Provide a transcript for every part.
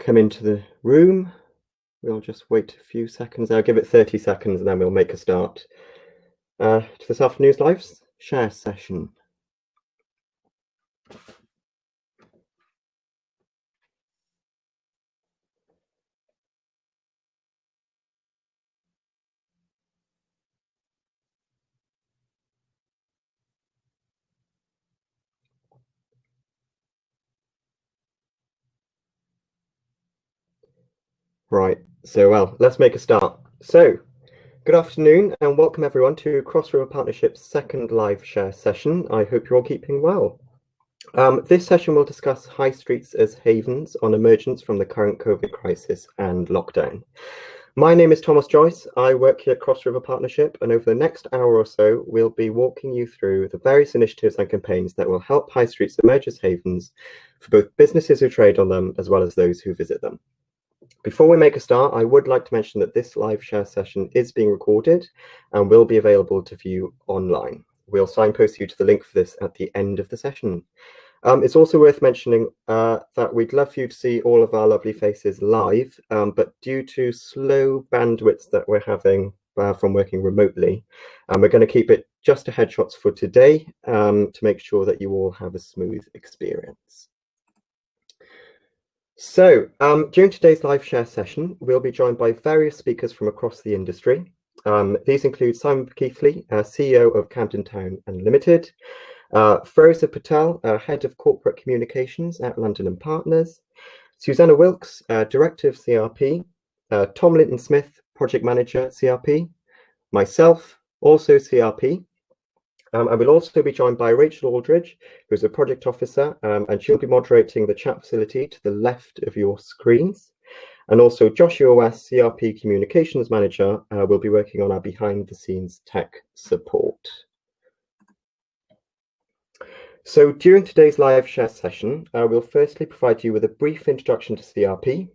come into the room. We'll just wait a few seconds. I'll give it 30 seconds and then we'll make a start to this afternoon's live share session. Right, so let's make a start. So, good afternoon and welcome everyone to Cross River Partnership's second live share session. I hope you're all keeping well. This session will discuss high streets as havens on emergence from the current COVID crisis and lockdown. My name is Thomas Joyce. I work here at Cross River Partnership, and over the next hour or so, we'll be walking you through the various initiatives and campaigns that will help high streets emerge as havens for both businesses who trade on them as well as those who visit them. Before we make a start, I would like to mention that this live share session is being recorded and will be available to view online. We'll signpost you to the link for this at the end of the session. It's also worth mentioning that we'd love for you to see all of our lovely faces live, but due to slow bandwidths that we're having from working remotely, we're going to keep it just to headshots for today to make sure that you all have a smooth experience. So, during today's live share session, we'll be joined by various speakers from across the industry. These include Simon Keathley, CEO of Camden Town Unlimited, Feroza Patel, Head of Corporate Communications at London & Partners, Susanna Wilkes, Director of CRP, Tom Leighton Smith, Project Manager, CRP, myself, also CRP, and we'll also be joined by Rachel Aldridge, who's a project officer, and she'll be moderating the chat facility to the left of your screens. And also Joshua West, CRP Communications Manager, will be working on our behind-the-scenes tech support. So during today's live share session, we'll firstly provide you with a brief introduction to CRP,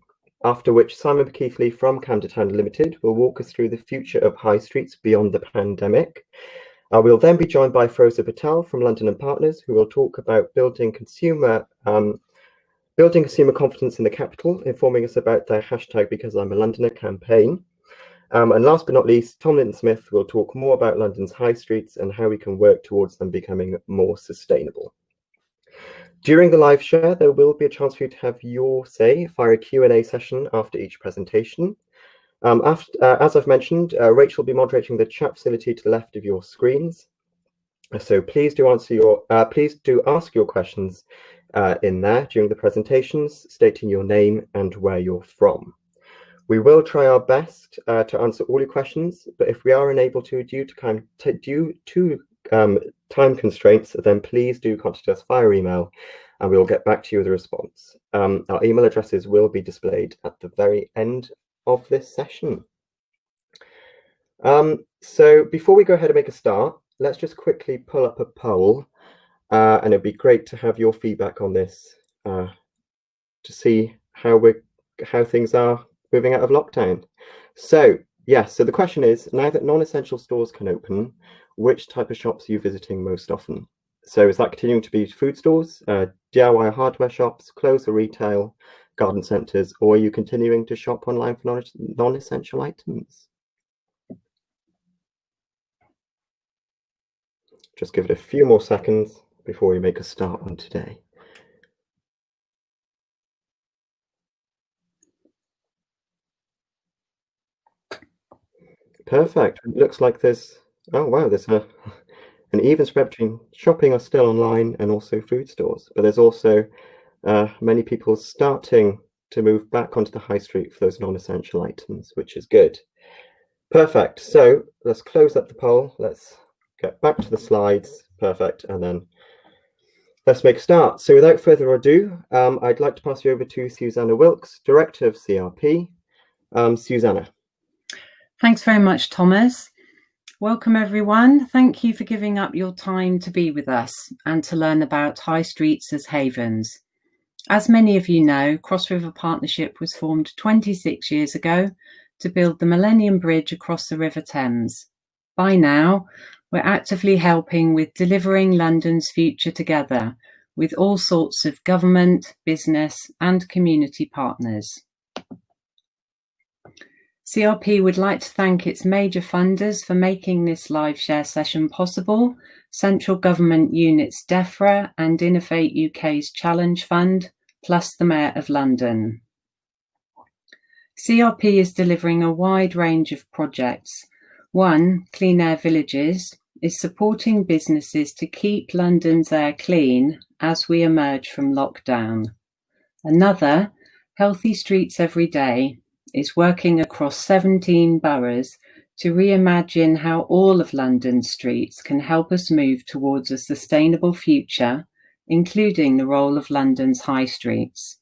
after which Simon Keathley from Camden Town Limited will walk us through the future of high streets beyond the pandemic. We'll then be joined by Feroza Patel from London & Partners, who will talk about building consumer confidence in the capital, informing us about their hashtag Because I'm a Londoner campaign. And last but not least, Tom Leighton Smith will talk more about London's high streets and how we can work towards them becoming more sustainable. During the live share, there will be a chance for you to have your say via a Q&A session after each presentation. As I've mentioned, Rachel will be moderating the chat facility to the left of your screens. So please do ask your questions in there during the presentations, stating your name and where you're from. We will try our best to answer all your questions, but if we are unable to due to time constraints, then please do contact us via email and we will get back to you with a response. Our email addresses will be displayed at the very end of this session. So before we go ahead and make a start, let's just quickly pull up a poll, and it'd be great to have your feedback on this to see how things are moving out of lockdown. So yes, so the question is, now that non-essential stores can open, which type of shops are you visiting most often? So is that continuing to be food stores, DIY hardware shops, clothes or retail, garden centres, or are you continuing to shop online for non-essential items? Just give it a few more seconds before we make a start on today. Perfect. It looks like there's an even spread between shopping or still online and also food stores, but there's also many people starting to move back onto the high street for those non-essential items, which is good. Perfect. So let's close up the poll. Let's get back to the slides. Perfect. And then let's make a start. So without further ado, I'd like to pass you over to Susanna Wilkes, Director of CRP. Susanna. Thanks very much, Thomas. Welcome, everyone. Thank you for giving up your time to be with us and to learn about high streets as havens. As many of you know, Cross River Partnership was formed 26 years ago to build the Millennium Bridge across the River Thames. By now, we're actively helping with delivering London's future together with all sorts of government, business and community partners. CRP would like to thank its major funders for making this live share session possible: Central Government Units DEFRA and Innovate UK's Challenge Fund, plus the Mayor of London. CRP is delivering a wide range of projects. One, Clean Air Villages, is supporting businesses to keep London's air clean as we emerge from lockdown. Another, Healthy Streets Every Day, is working across 17 boroughs to reimagine how all of London's streets can help us move towards a sustainable future, including the role of London's high streets.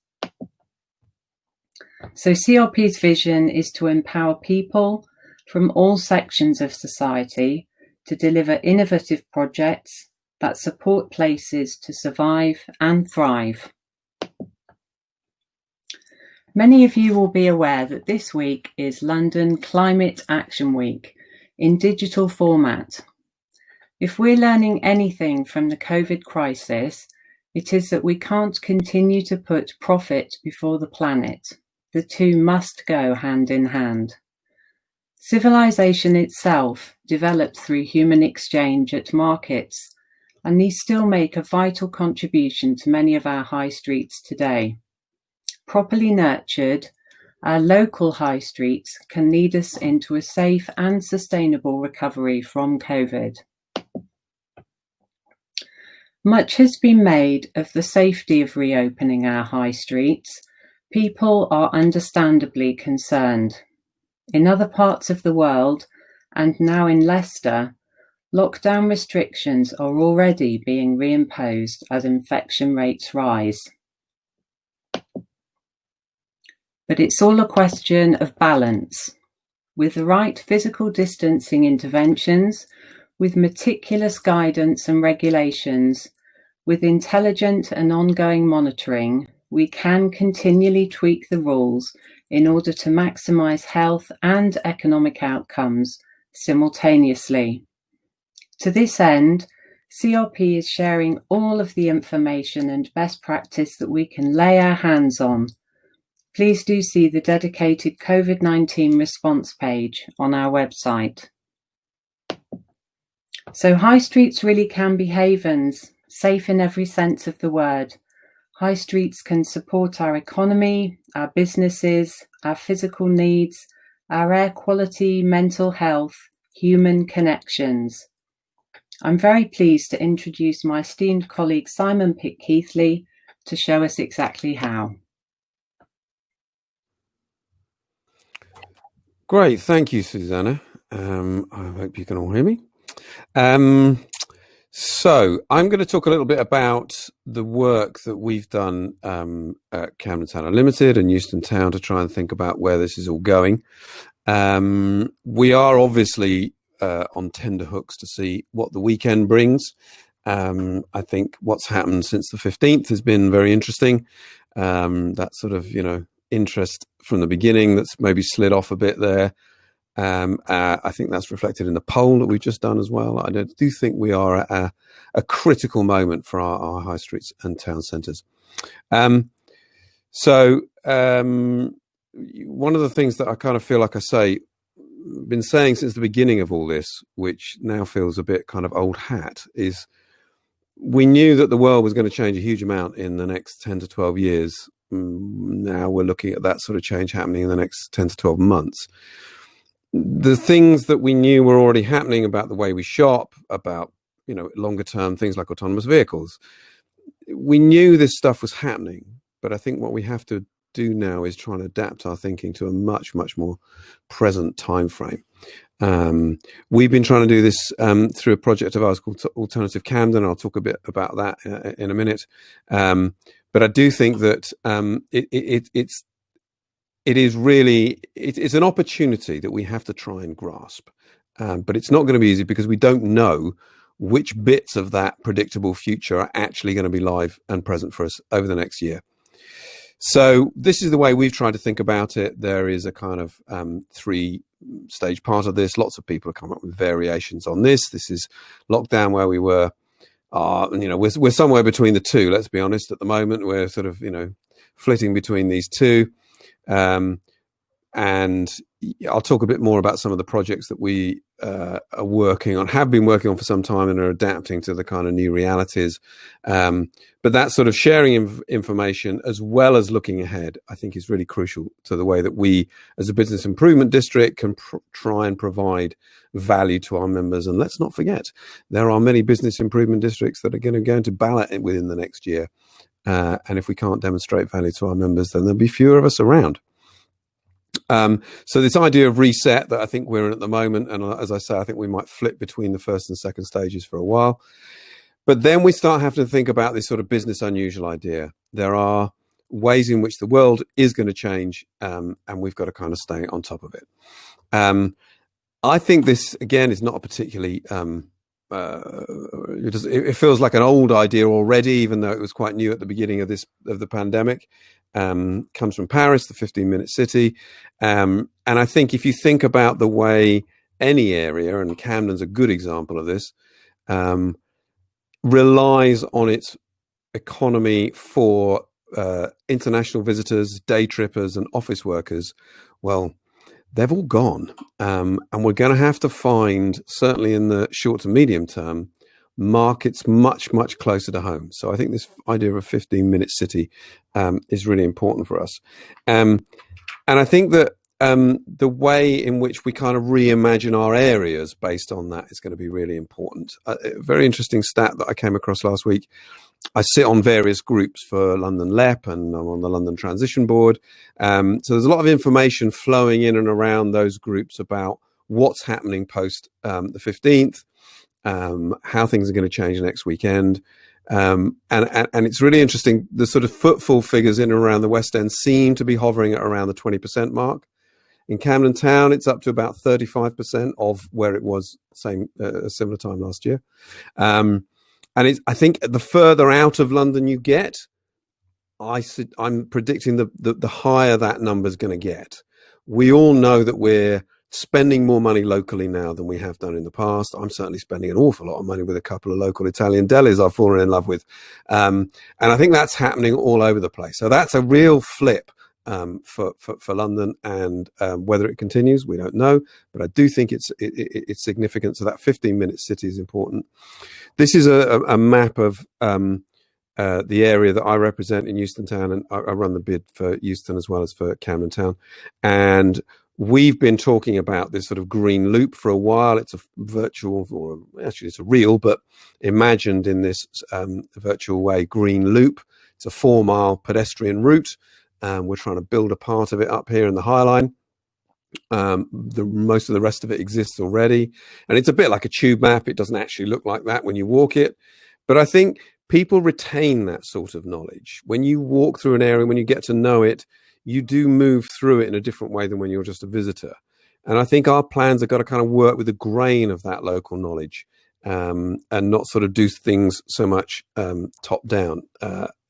So CRP's vision is to empower people from all sections of society to deliver innovative projects that support places to survive and thrive. Many of you will be aware that this week is London Climate Action Week in digital format. If we're learning anything from the COVID crisis, it is that we can't continue to put profit before the planet. The two must go hand in hand. Civilization itself developed through human exchange at markets, and these still make a vital contribution to many of our high streets today. Properly nurtured, our local high streets can lead us into a safe and sustainable recovery from COVID. Much has been made of the safety of reopening our high streets. People are understandably concerned. In other parts of the world, and now in Leicester, lockdown restrictions are already being reimposed as infection rates rise. But it's all a question of balance. With the right physical distancing interventions, with meticulous guidance and regulations, with intelligent and ongoing monitoring, we can continually tweak the rules in order to maximise health and economic outcomes simultaneously. To this end, CRP is sharing all of the information and best practice that we can lay our hands on. Please do see the dedicated COVID-19 response page on our website. So high streets really can be havens, safe in every sense of the word. High streets can support our economy, our businesses, our physical needs, our air quality, mental health, human connections. I'm very pleased to introduce my esteemed colleague Simon Keathley to show us exactly how. Great, thank you, Susanna. I hope you can all hear me. So I'm going to talk a little bit about the work that we've done at Camden Town Unlimited and Euston Town to try and think about where this is all going. We are obviously on tender hooks to see what the weekend brings. I think what's happened since the 15th has been very interesting. That sort of, interest from the beginning that's maybe slid off a bit there. I think that's reflected in the poll that we've just done as well. I do think we are at a critical moment for our high streets and town centres. One of the things that I kind of feel like been saying since the beginning of all this, which now feels a bit kind of old hat, is we knew that the world was going to change a huge amount in the next 10 to 12 years. Now we're looking at that sort of change happening in the next 10 to 12 months. The things that we knew were already happening about the way we shop, about, longer term things like autonomous vehicles. We knew this stuff was happening, but I think what we have to do now is try and adapt our thinking to a much, much more present time frame. We've been trying to do this through a project of ours called Alternative Camden. I'll talk a bit about that in a minute. But I do think that it's an opportunity that we have to try and grasp. But it's not going to be easy because we don't know which bits of that predictable future are actually going to be live and present for us over the next year. So this is the way we've tried to think about it. There is a kind of three-stage part of this. Lots of people have come up with variations on this. This is lockdown where we were. we're somewhere between the two. Let's be honest. At the moment, we're sort of flitting between these two. And I'll talk a bit more about some of the projects that we are working on, have been working on for some time, and are adapting to the kind of new realities. But that sort of sharing information as well as looking ahead, I think, is really crucial to the way that we, as a business improvement district, can try and provide value to our members. And let's not forget, there are many business improvement districts that are going to go into ballot within the next year. And if we can't demonstrate value to our members, then there'll be fewer of us around. So this idea of reset that I think we're in at the moment, and as I say, I think we might flip between the first and second stages for a while. But then we start having to think about this sort of business unusual idea. There are ways in which the world is going to change, and we've got to kind of stay on top of it. I think this, again, is not a particularly... it feels like an old idea already, even though it was quite new at the beginning of the pandemic. Comes from Paris, the 15-minute city. And I think if you think about the way any area, and Camden's a good example of this, relies on its economy for international visitors, day trippers and office workers, well, they've all gone. And we're going to have to find, certainly in the short to medium term, markets much, much closer to home. So I think this idea of a 15-minute city is really important for us. And I think that the way in which we kind of reimagine our areas based on that is going to be really important. A very interesting stat that I came across last week. I sit on various groups for London LEP, and I'm on the London Transition Board. So there's a lot of information flowing in and around those groups about what's happening post the 15th, how things are going to change next weekend. And it's really interesting. The sort of footfall figures in and around the West End seem to be hovering at around the 20% mark. In Camden Town, it's up to about 35% of where it was a similar time last year. And I think the further out of London you get, I'm predicting the higher that number is going to get. We all know that we're spending more money locally now than we have done in the past. I'm certainly spending an awful lot of money with a couple of local Italian delis I've fallen in love with. And I think that's happening all over the place. So that's a real flip for London, and whether it continues, we don't know. But I do think it's significant. So that 15-minute city is important. This is a map of the area that I represent in Euston Town, and I run the bid for Euston as well as for Camden Town. And we've been talking about this sort of green loop for a while. It's a virtual, or actually it's a real, but imagined in this virtual way, green loop. It's a 4-mile pedestrian route. We're trying to build a part of it up here in the High Line. Most of the rest of it exists already. And it's a bit like a tube map. It doesn't actually look like that when you walk it. But I think people retain that sort of knowledge. When you walk through an area, when you get to know it, you do move through it in a different way than when you're just a visitor. And I think our plans have got to kind of work with the grain of that local knowledge, and not sort of do things so much top down,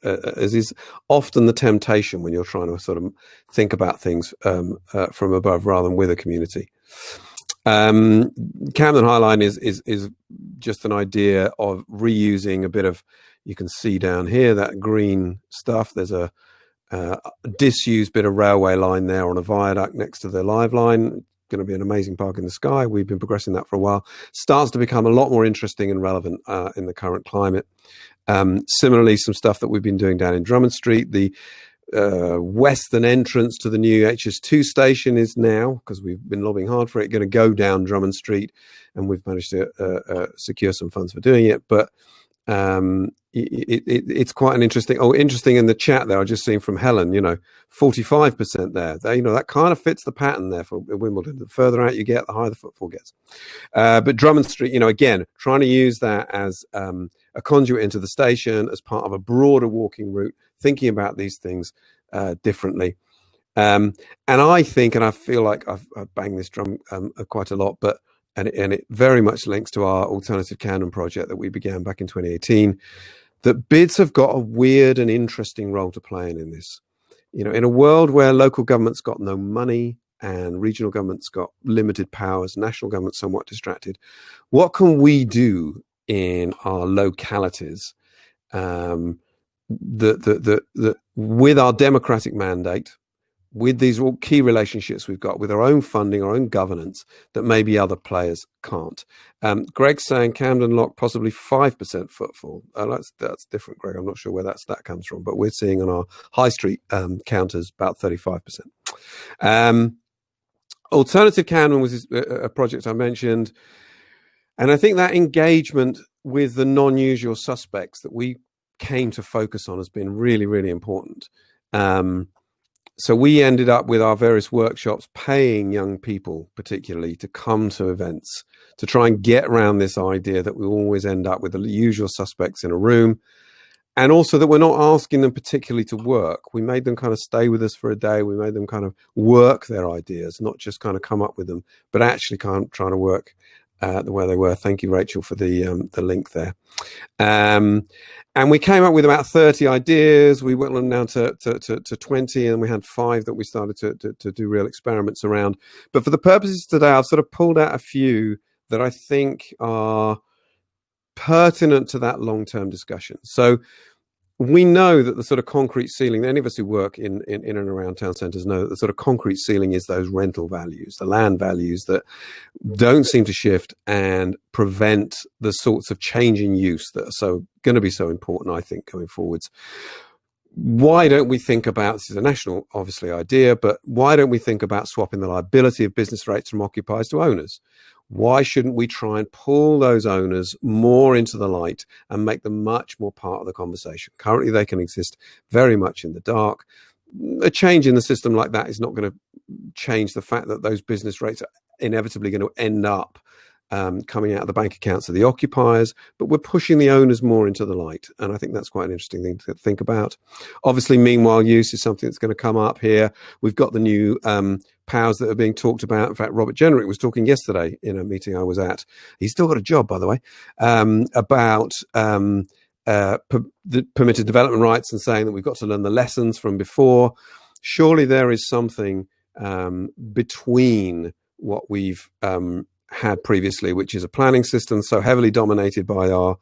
as is often the temptation when you're trying to sort of think about things from above rather than with a community. Camden High Line is just an idea of reusing a bit of, you can see down here, that green stuff. There's a disused bit of railway line there on a viaduct next to the live line. Going to be an amazing park in the sky. We've been progressing that for a while. Starts to become a lot more interesting and relevant in the current climate. Similarly, some stuff that we've been doing down in Drummond Street. The western entrance to the new HS2 station is now, because we've been lobbying hard for it, going to go down Drummond Street, and we've managed to secure some funds for doing it. But it's quite an interesting in the chat there. I just seen from Helen, 45% there. That kind of fits the pattern there for Wimbledon. The further out you get, the higher the footfall gets. But Drummond Street, again, trying to use that as a conduit into the station, as part of a broader walking route, thinking about these things differently. And I think, and I feel like I've banged this drum quite a lot, but and it very much links to our Alternative Camden project that we began back in 2018, that bids have got a weird and interesting role to play in this. In a world where local government's got no money and regional government's got limited powers, national government's somewhat distracted, what can we do in our localities, that with our democratic mandate, with these all key relationships we've got with our own funding, our own governance, that maybe other players can't. Greg's saying Camden Lock possibly 5% footfall. That's different, Greg. I'm not sure where that comes from, but we're seeing on our high street counters about 35%. Alternative Camden was a project I mentioned, and I think that engagement with the non-usual suspects that we came to focus on has been really, really important. So we ended up with our various workshops paying young people particularly to come to events to try and get around this idea that we always end up with the usual suspects in a room, and also that we're not asking them particularly to work. We made them kind of stay with us for a day. We made them kind of work their ideas, not just kind of come up with them, but actually kind of trying to work the way they were. Thank you, Rachel, for the link there. And we came up with about 30 ideas. We went on down to 20, and we had 5 that we started to do real experiments around. But for the purposes today, I've sort of pulled out a few that I think are pertinent to that long-term discussion. So we know that the sort of concrete ceiling, any of us who work in and around town centres know that the sort of concrete ceiling is those rental values, the land values that don't seem to shift and prevent the sorts of change in use that are going to be so important, I think, going forwards. Why don't we think about, this is a national, obviously, idea, but why don't we think about swapping the liability of business rates from occupiers to owners? Why shouldn't we try and pull those owners more into the light and make them much more part of the conversation? Currently, they can exist very much in the dark. A change in the system like that is not going to change the fact that those business rates are inevitably going to end up coming out of the bank accounts of the occupiers, but we're pushing the owners more into the light. And I think that's quite an interesting thing to think about. Obviously, meanwhile use is something that's going to come up here. We've got the new powers that are being talked about. In fact, Robert Jenrick was talking yesterday in a meeting I was at. He's still got a job, by the way, about the permitted development rights, and saying that we've got to learn the lessons from before. Surely there is something between what we've had previously, which is a planning system so heavily dominated by our,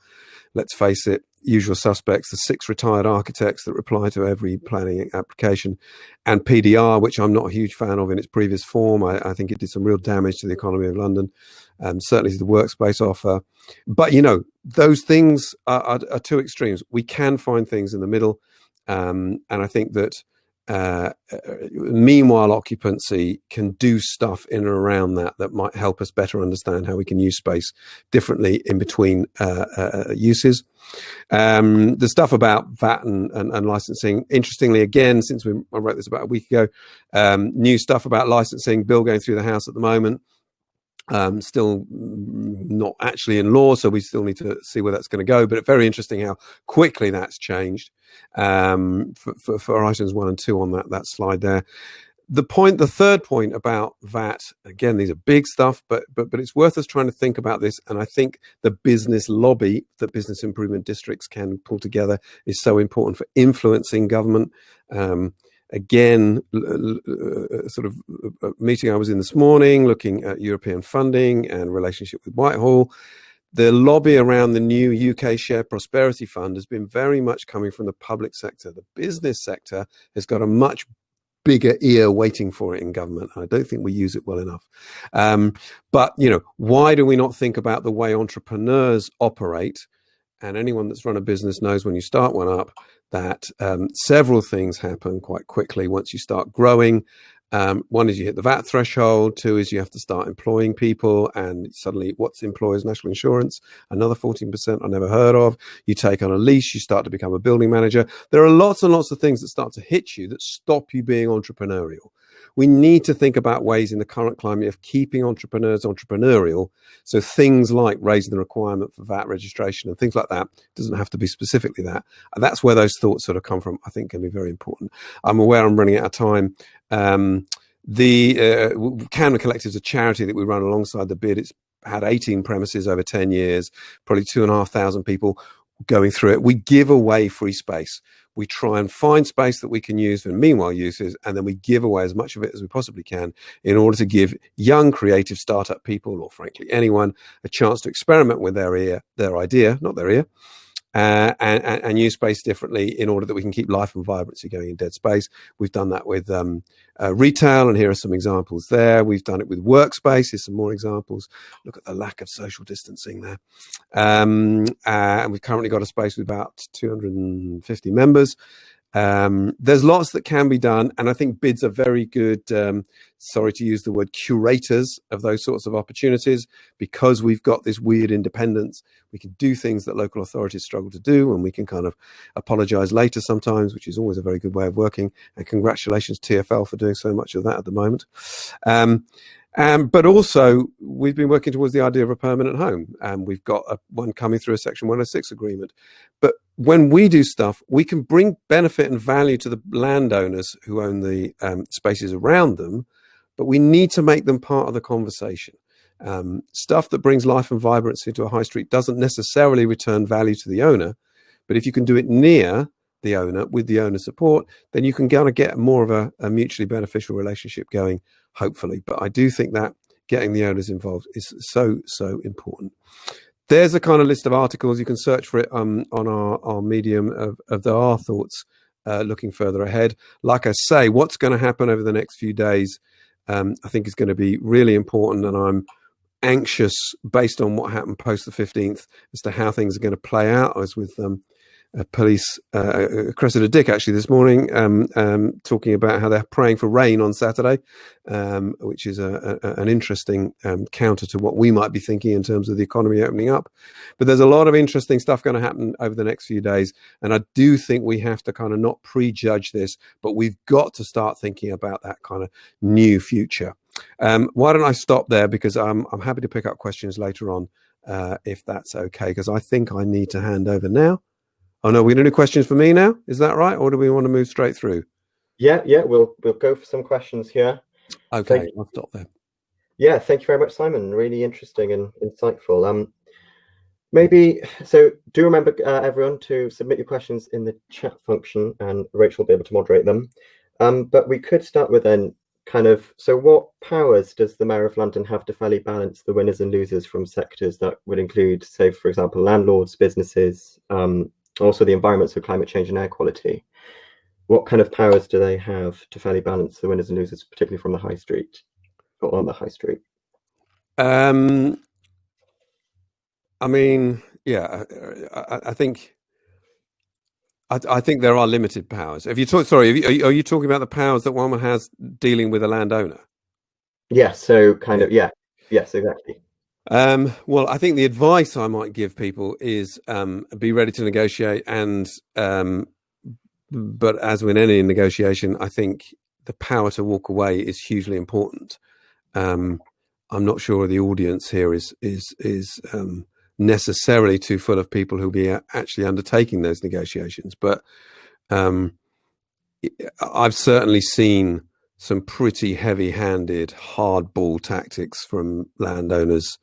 let's face it, usual suspects, the 6 retired architects that reply to every planning application, and PDR, which I'm not a huge fan of in its previous form. I think it did some real damage to the economy of London, certainly to the workspace offer. But, you know, those things are 2 extremes. We can find things in the middle. And I think that meanwhile occupancy can do stuff in and around that might help us better understand how we can use space differently in between uses. The stuff about VAT and licensing, interestingly, again, since I wrote this about a week ago, new stuff about licensing, bill going through the House at the moment. Still not actually in law, so we still need to see where that's going to go, but it's very interesting how quickly that's changed for items 1 and 2 on that slide there. The third point about VAT, again, these are big stuff, but it's worth us trying to think about this, and I think the business lobby that business improvement districts can pull together is so important for influencing government. Again, sort of a meeting I was in this morning looking at European funding and relationship with Whitehall. The lobby around the new UK Shared Prosperity Fund has been very much coming from the public sector. The business sector has got a much bigger ear waiting for it in government. I don't think we use it well enough. But, you know, why do we not think about the way entrepreneurs operate? And anyone that's run a business knows when you start one up that several things happen quite quickly once you start growing. One is you hit the VAT threshold. 2 is you have to start employing people, and suddenly what's employers' national insurance? Another 14% I never heard of. You take on a lease, you start to become a building manager. There are lots and lots of things that start to hit you that stop you being entrepreneurial. We need to think about ways in the current climate of keeping entrepreneurs entrepreneurial. So things like raising the requirement for VAT registration and things like that, doesn't have to be specifically that. And that's where those thoughts sort of come from, I think can be very important. I'm aware I'm running out of time. The Camden Collective is a charity that we run alongside the bid. It's had 18 premises over 10 years, probably 2,500 people going through it. We give away free space. We try and find space that we can use for meanwhile uses, and then we give away as much of it as we possibly can in order to give young creative startup people, or frankly anyone, a chance to experiment with their idea, not their ear, and use space differently in order that we can keep life and vibrancy going in dead space. We've done that with retail, and here are some examples there. We've done it with workspace. Here's some more examples. Look at the lack of social distancing there. And we've currently got a space with about 250 members. There's lots that can be done, and I think BIDs are very good, sorry to use the word, curators of those sorts of opportunities, because we've got this weird independence. We can do things that local authorities struggle to do, and we can kind of apologize later sometimes, which is always a very good way of working. And congratulations TfL for doing so much of that at the moment. But also, we've been working towards the idea of a permanent home, and we've got one coming through a Section 106 agreement. But when we do stuff, we can bring benefit and value to the landowners who own the spaces around them, but we need to make them part of the conversation. Stuff that brings life and vibrancy to a high street doesn't necessarily return value to the owner, but if you can do it near the owner with the owner's support, then you can kind of get more of a mutually beneficial relationship going, hopefully. But I do think that getting the owners involved is so important. There's a kind of list of articles. You can search for it on our medium of our thoughts looking further ahead. Like I say, what's going to happen over the next few days, I think is going to be really important, and I'm anxious based on what happened post the 15th as to how things are going to play out. I was with police, Cressida Dick actually this morning, talking about how they're praying for rain on Saturday, which is an interesting counter to what we might be thinking in terms of the economy opening up. But there's a lot of interesting stuff going to happen over the next few days, and I do think we have to kind of not prejudge this, but we've got to start thinking about that kind of new future. Why don't I stop there, because I'm happy to pick up questions later on if that's okay, because I think I need to hand over now. Oh no, we're going to do questions for me now. Is that right, or do we want to move straight through? Yeah, we'll go for some questions here. Okay, I'll stop there. Yeah, thank you very much, Simon. Really interesting and insightful. Maybe so. Do remember everyone to submit your questions in the chat function, and Rachel will be able to moderate them. But we could start with then kind of. So, what powers does the Mayor of London have to fairly balance the winners and losers from sectors that would include, say, for example, landlords, businesses? Also the environment, so climate change and air quality. What kind of powers do they have to fairly balance the winners and losers, particularly from the high street or on the high street? I mean, yeah, I think there are limited powers. If you talk, sorry, are you talking about the powers that one has dealing with a landowner? Yes, so kind of, yeah, yes, exactly. Well, I think the advice I might give people is be ready to negotiate, and but as with any negotiation, I think the power to walk away is hugely important. I'm not sure the audience here is necessarily too full of people who'll be actually undertaking those negotiations, but I've certainly seen some pretty heavy-handed, hardball tactics from landowners,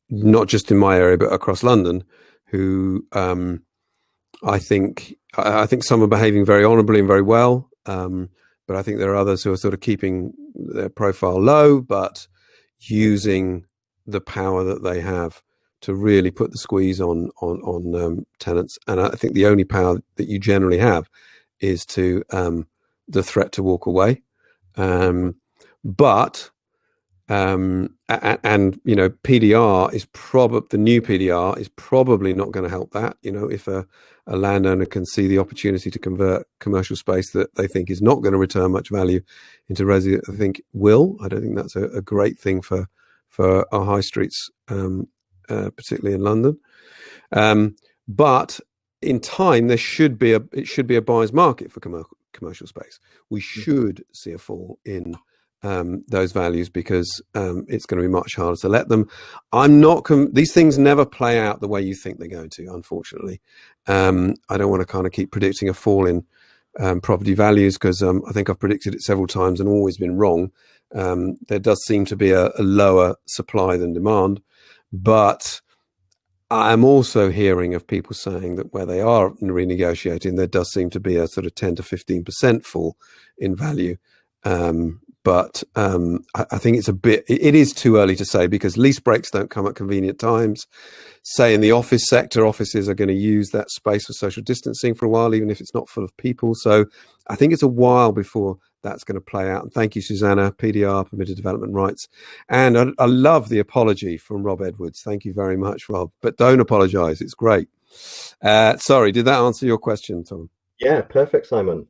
not just in my area but across London, who I think some are behaving very honourably and very well, but I think there are others who are sort of keeping their profile low but using the power that they have to really put the squeeze on tenants. And I think the only power that you generally have is to the threat to walk away. But you know, PDR is the new PDR is probably not going to help that. You know, if a landowner can see the opportunity to convert commercial space that they think is not going to return much value into resi, I think will. I don't think that's a great thing for our high streets, particularly in London. But in time, it should be a buyer's market for commercial space. We should see a fall in those values, because it's going to be much harder to let them. These things never play out the way you think they're going to, unfortunately. I don't want to kind of keep predicting a fall in property values, because I think I've predicted it several times and always been wrong. There does seem to be a lower supply than demand, but I'm also hearing of people saying that where they are renegotiating, there does seem to be a sort of 10 to 15% fall in value. But I think it is too early to say, because lease breaks don't come at convenient times. Say in the office sector, offices are going to use that space for social distancing for a while, even if it's not full of people. So I think it's a while before that's going to play out. And thank you, Susanna, PDR, Permitted Development Rights. And I love the apology from Rob Edwards. Thank you very much, Rob. But don't apologise. It's great. Sorry, did that answer your question, Tom? Yeah, perfect, Simon.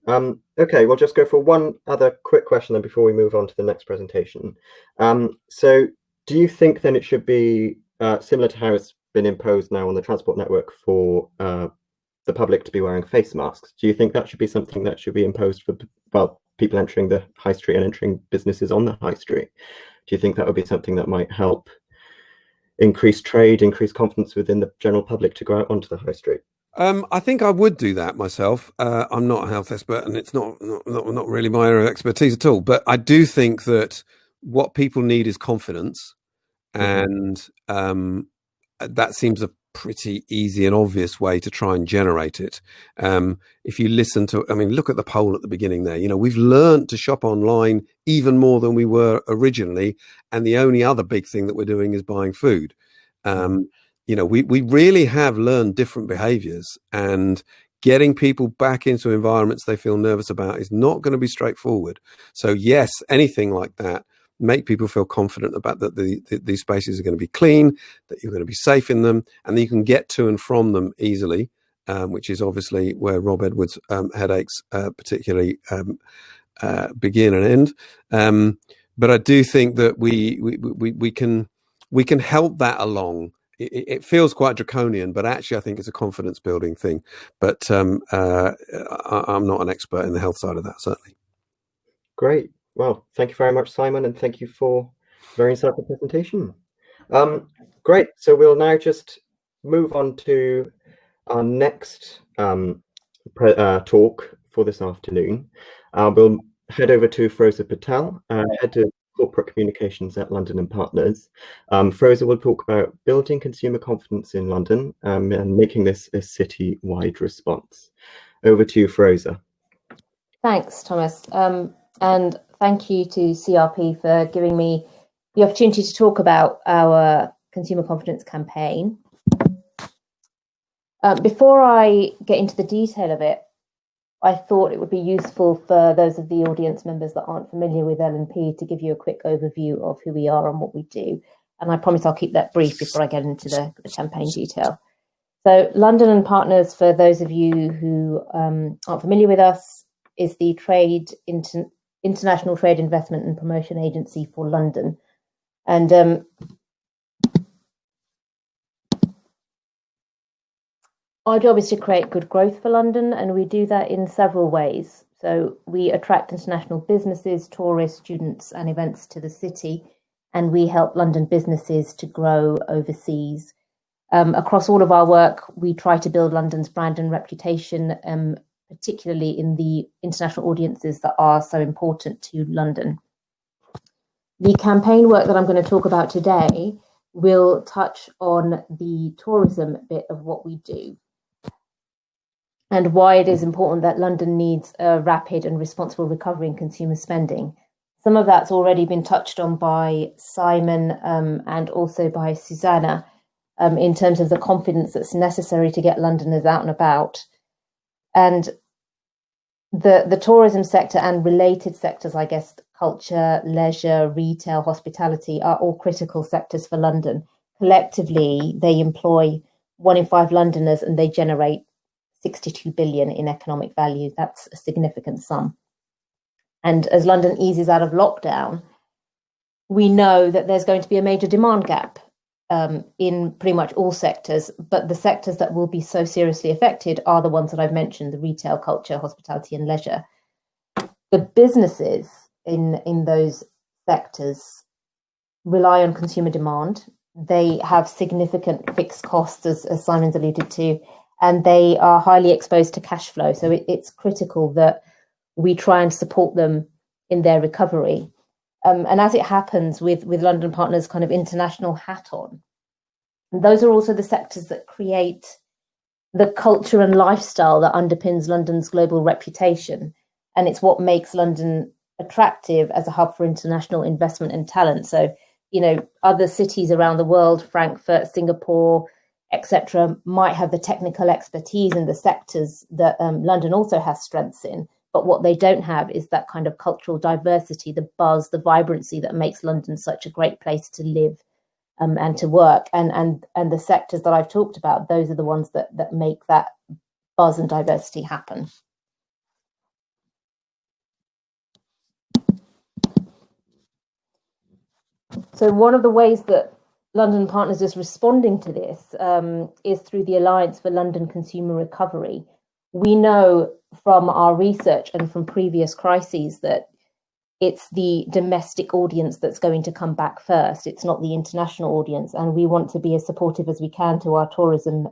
Okay, we'll just go for one other quick question then before we move on to the next presentation. So do you think then it should be similar to how it's been imposed now on the transport network for the public to be wearing face masks? Do you think that should be something that should be imposed for, well, people entering the high street and entering businesses on the high street? Do you think that would be something that might help increase trade, increase confidence within the general public to go out onto the high street? I think I would do that myself. I'm not a health expert, and it's not really my area of expertise at all. But I do think that what people need is confidence, and that seems a pretty easy and obvious way to try and generate it. If you listen to, look at the poll at the beginning there. We've learned to shop online even more than we were originally, and the only other big thing that we're doing is buying food. We really have learned different behaviors, and getting people back into environments they feel nervous about is not going to be straightforward. So yes, anything like that, make people feel confident about that these spaces are going to be clean, that you're going to be safe in them, and that you can get to and from them easily, which is obviously where Rob Edwards' headaches particularly begin and end. But I do think that we can help that along. It feels quite draconian, but actually I think it's a confidence building thing. But I'm not an expert in the health side of that, certainly. Great. Well, thank you very much, Simon, and thank you for a very insightful presentation. Great. So we'll now just move on to our next talk for this afternoon. We'll head over to Firoza Patel, Head of Corporate Communications at London and Partners. Firoza will talk about building consumer confidence in London and making this a city-wide response. Over to you, Firoza. Thanks, Thomas. And thank you to CRP for giving me the opportunity to talk about our consumer confidence campaign. Before I get into the detail of it, I thought it would be useful for those of the audience members that aren't familiar with L&P to give you a quick overview of who we are and what we do. And I promise I'll keep that brief before I get into the campaign detail. So London and Partners, for those of you who aren't familiar with us, is the International Trade Investment and Promotion Agency for London. And our job is to create good growth for London, and we do that in several ways. So we attract international businesses, tourists, students, and events to the city, and we help London businesses to grow overseas. Across all of our work, we try to build London's brand and reputation, particularly in the international audiences that are so important to London. The campaign work that I'm going to talk about today will touch on the tourism bit of what we do and why it is important that London needs a rapid and responsible recovery in consumer spending. Some of that's already been touched on by Simon and also by Susanna in terms of the confidence that's necessary to get Londoners out and about. And the tourism sector and related sectors, I guess, culture, leisure, retail, hospitality, are all critical sectors for London. Collectively, they employ 1 in 5 Londoners and they generate 62 billion in economic value. That's a significant sum. And as London eases out of lockdown, we know that there's going to be a major demand gap in pretty much all sectors, but the sectors that will be so seriously affected are the ones that I've mentioned: the retail, culture, hospitality, and leisure. The businesses in those sectors rely on consumer demand. They have significant fixed costs, as Simon's alluded to, and they are highly exposed to cash flow. So it's critical that we try and support them in their recovery. And as it happens with London Partners' kind of international hat on, And those are also the sectors that create the culture and lifestyle that underpins London's global reputation. And it's what makes London attractive as a hub for international investment and talent. So, other cities around the world, Frankfurt, Singapore, etc., might have the technical expertise in the sectors that London also has strengths in. But what they don't have is that kind of cultural diversity, the buzz, the vibrancy that makes London such a great place to live and to work. And the sectors that I've talked about, those are the ones that make that buzz and diversity happen. So one of the ways that London Partners is responding to this is through the Alliance for London Consumer Recovery. We know from our research and from previous crises that it's the domestic audience that's going to come back first. It's not the international audience. And we want to be as supportive as we can to our tourism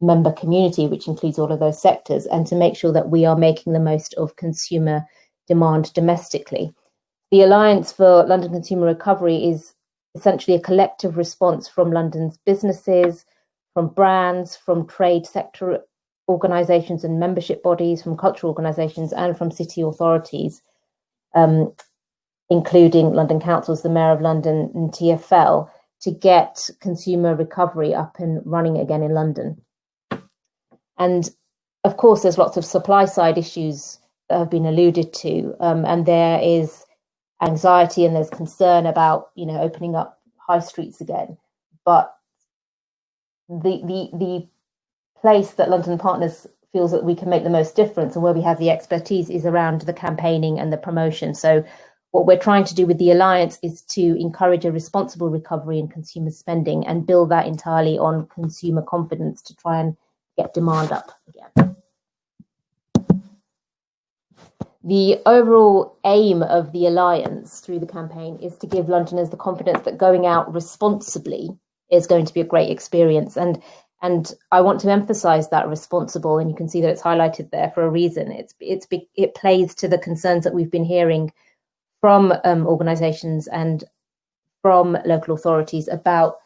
member community, which includes all of those sectors, and to make sure that we are making the most of consumer demand domestically. The Alliance for London Consumer Recovery is essentially a collective response from London's businesses, from brands, from trade sector organisations and membership bodies, from cultural organisations, and from city authorities, including London councils, the Mayor of London and TfL, to get consumer recovery up and running again in London. And of course, there's lots of supply side issues that have been alluded to, and there is anxiety and there's concern about, opening up high streets again. But the place that London Partners feels that we can make the most difference and where we have the expertise is around the campaigning and the promotion. So what we're trying to do with the Alliance is to encourage a responsible recovery in consumer spending and build that entirely on consumer confidence to try and get demand up again. The overall aim of the Alliance through the campaign is to give Londoners the confidence that going out responsibly is going to be a great experience. And I want to emphasize that responsible, and you can see that it's highlighted there for a reason. It plays to the concerns that we've been hearing from organisations and from local authorities about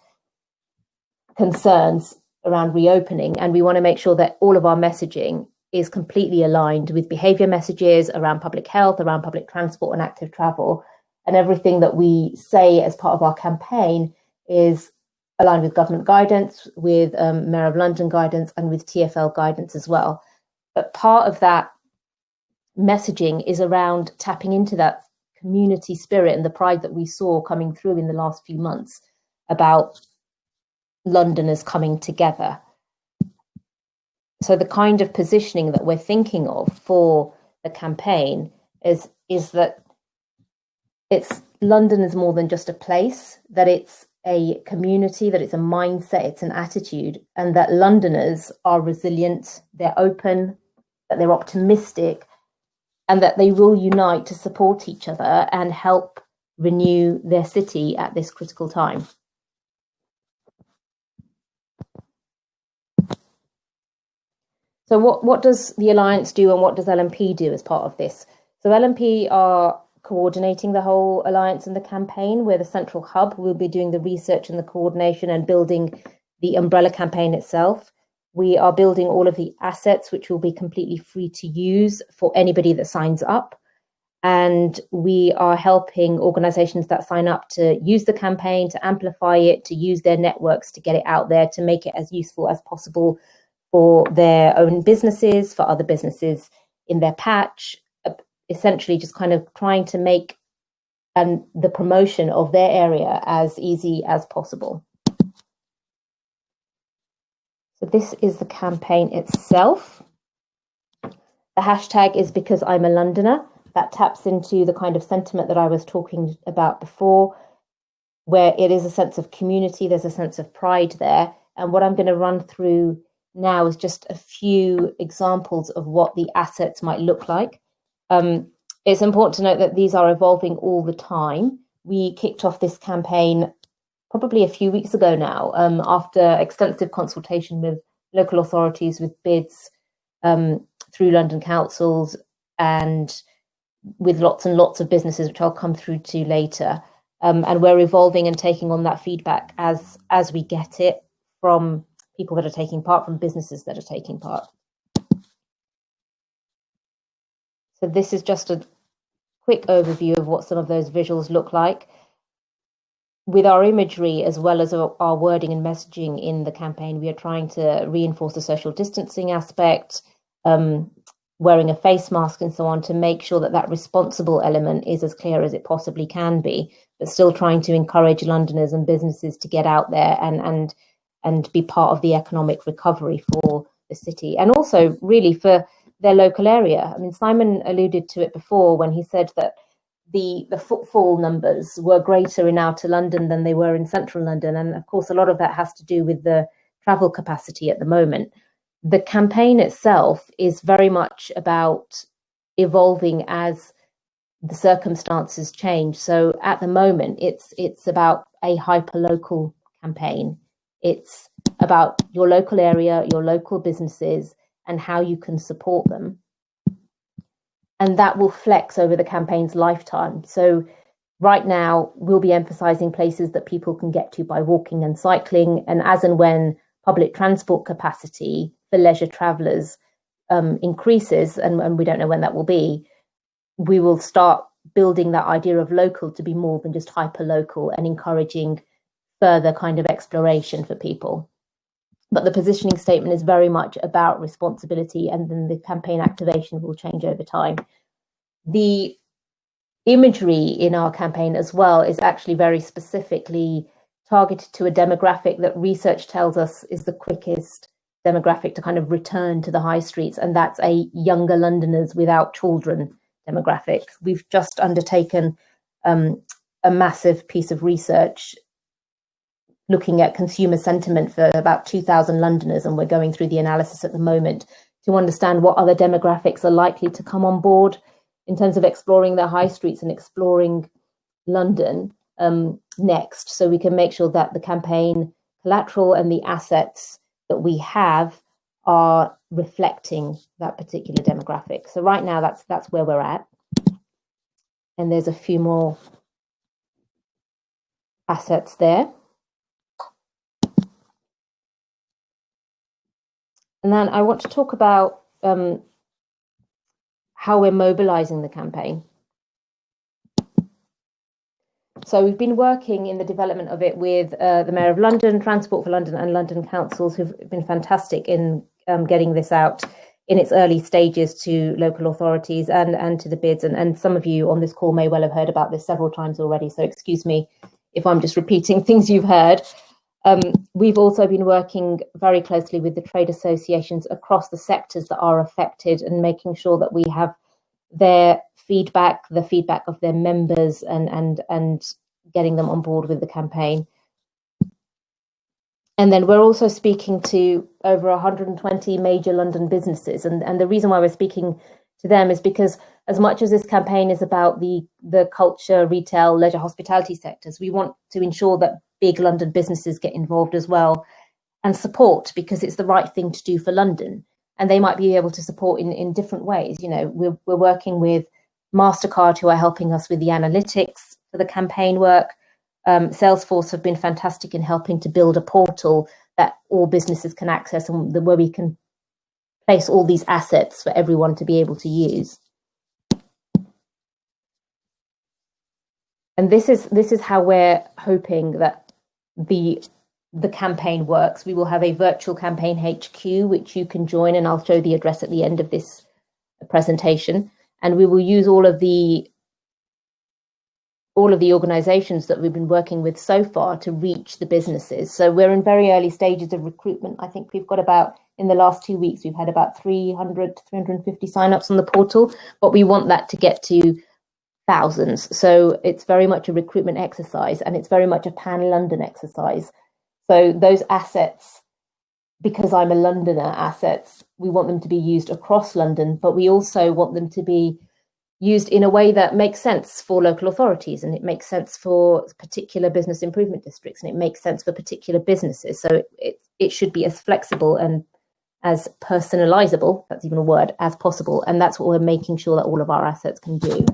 concerns around reopening. And we want to make sure that all of our messaging is completely aligned with behaviour messages around public health, around public transport and active travel. And everything that we say as part of our campaign is aligned with government guidance, with Mayor of London guidance, and with TfL guidance as well. But part of that messaging is around tapping into that community spirit and the pride that we saw coming through in the last few months about Londoners coming together. So the kind of positioning that we're thinking of for the campaign is that London is more than just a place, that it's a community, that it's a mindset, it's an attitude, and that Londoners are resilient, they're open, that they're optimistic, and that they will unite to support each other and help renew their city at this critical time. So what does the Alliance do and what does LNP do as part of this? So LNP are coordinating the whole Alliance and the campaign. We're the central hub. We'll be doing the research and the coordination and building the umbrella campaign itself. We are building all of the assets, which will be completely free to use for anybody that signs up. And we are helping organisations that sign up to use the campaign, to amplify it, to use their networks to get it out there, to make it as useful as possible for their own businesses, for other businesses in their patch, essentially just kind of trying to make the promotion of their area as easy as possible. So this is the campaign itself. The hashtag is because I'm a Londoner. That taps into the kind of sentiment that I was talking about before, where it is a sense of community, there's a sense of pride there. And what I'm going to run through now is just a few examples of what the assets might look like. It's important to note that these are evolving all the time. We kicked off this campaign probably a few weeks ago now, after extensive consultation with local authorities, with bids through London councils and with lots and lots of businesses, which I'll come through to later. And we're evolving and taking on that feedback as we get it from people that are taking part, from businesses that are taking part. So this is just a quick overview of what some of those visuals look like. With our imagery, as well as our wording and messaging in the campaign, we are trying to reinforce the social distancing aspect, wearing a face mask and so on, to make sure that that responsible element is as clear as it possibly can be, but still trying to encourage Londoners and businesses to get out there and be part of the economic recovery for the city, and also really for their local area. I mean, Simon alluded to it before when he said that the footfall numbers were greater in outer London than they were in central London. And of course, a lot of that has to do with the travel capacity at the moment. The campaign itself is very much about evolving as the circumstances change. So at the moment, it's about a hyper-local campaign. It's about your local area, your local businesses, and how you can support them. And that will flex over the campaign's lifetime. So right now, we'll be emphasizing places that people can get to by walking and cycling. And as and when public transport capacity for leisure travellers increases, and we don't know when that will be, we will start building that idea of local to be more than just hyper-local and encouraging further kind of exploration for people. But the positioning statement is very much about responsibility, and then the campaign activation will change over time. The imagery in our campaign as well is actually very specifically targeted to a demographic that research tells us is the quickest demographic to kind of return to the high streets, and that's a younger Londoners without children demographic. We've just undertaken a massive piece of research looking at consumer sentiment for about 2,000 Londoners, and we're going through the analysis at the moment to understand what other demographics are likely to come on board in terms of exploring the high streets and exploring London next, so we can make sure that the campaign collateral and the assets that we have are reflecting that particular demographic. So right now, that's where we're at, and there's a few more assets there. And then I want to talk about how we're mobilizing the campaign. So we've been working in the development of it with the Mayor of London, Transport for London, and London councils, who've been fantastic in getting this out in its early stages to local authorities and to the bids. And some of you on this call may well have heard about this several times already, so excuse me if I'm just repeating things you've heard. We've also been working very closely with the trade associations across the sectors that are affected, and making sure that we have their feedback, the feedback of their members, and getting them on board with the campaign. And then we're also speaking to over 120 major London businesses. And the reason why we're speaking to them is because as much as this campaign is about the culture, retail, leisure, hospitality sectors, we want to ensure that big London businesses get involved as well and support, because it's the right thing to do for London. And they might be able to support in different ways. You know, we're working with MasterCard, who are helping us with the analytics for the campaign work. Salesforce have been fantastic in helping to build a portal that all businesses can access, and where we can place all these assets for everyone to be able to use. And this is how we're hoping that the campaign works. We will have a virtual campaign HQ, which you can join, and I'll show the address at the end of this presentation. And we will use all of the organizations that we've been working with so far to reach the businesses. So we're in very early stages of recruitment. I think we've got about, in the last 2 weeks, we've had about 300 to 350 signups on the portal, but we want that to get to thousands. So it's very much a recruitment exercise, and it's very much a pan-London exercise. So those assets, because I'm a Londoner, assets, we want them to be used across London, but we also want them to be used in a way that makes sense for local authorities, and it makes sense for particular business improvement districts, and it makes sense for particular businesses. So it should be as flexible and as personalizable, that's even a word, as possible. And that's what we're making sure that all of our assets can do.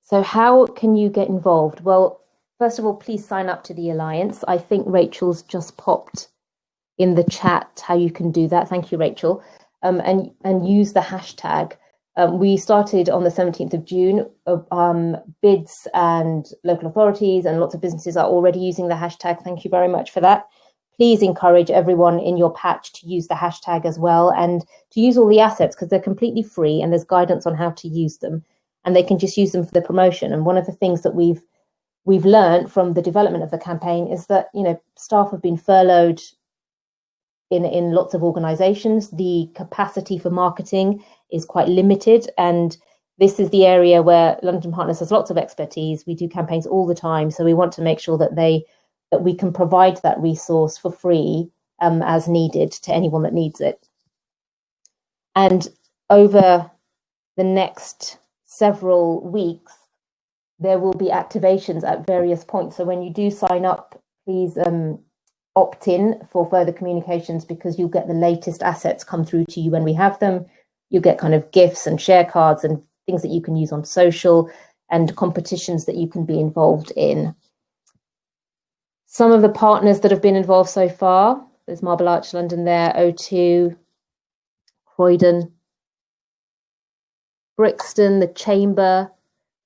So how can you get involved? Well, first of all, please sign up to the Alliance. I think Rachel's just popped in the chat how you can do that. Thank you, Rachel. And use the hashtag. We started on the 17th of June. Bids and local authorities and lots of businesses are already using the hashtag. Thank you very much for that. Please encourage everyone in your patch to use the hashtag as well, and to use all the assets, because they're completely free and there's guidance on how to use them, and they can just use them for the promotion. And one of the things that we've learned from the development of the campaign is that, you know, staff have been furloughed in lots of organizations. The capacity for marketing is quite limited, and this is the area where London Partners has lots of expertise. We do campaigns all the time, so we want to make sure that we can provide that resource for free as needed to anyone that needs it. And over the next several weeks, there will be activations at various points. So when you do sign up, please opt in for further communications, because you'll get the latest assets come through to you when we have them. You get kind of gifts and share cards and things that you can use on social, and competitions that you can be involved in. Some of the partners that have been involved so far, there's Marble Arch London there, O2, Croydon, Brixton, the Chamber,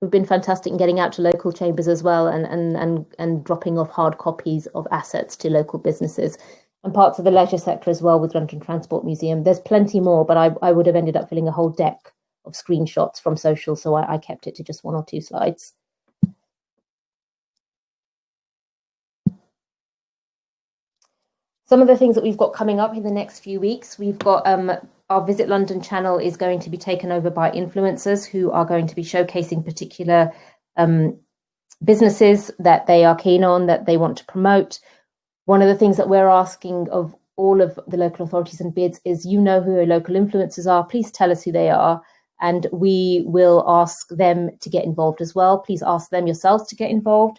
who've been fantastic in getting out to local chambers as well, and dropping off hard copies of assets to local businesses, and parts of the leisure sector as well with London Transport Museum. There's plenty more, but I would have ended up filling a whole deck of screenshots from social, so I kept it to just 1 or 2 slides. Some of the things that we've got coming up in the next few weeks, we've got our Visit London channel is going to be taken over by influencers who are going to be showcasing particular businesses that they are keen on, that they want to promote. One of the things that we're asking of all of the local authorities and bids is, you know who our local influencers are, please tell us who they are, and we will ask them to get involved as well. Please ask them yourselves to get involved.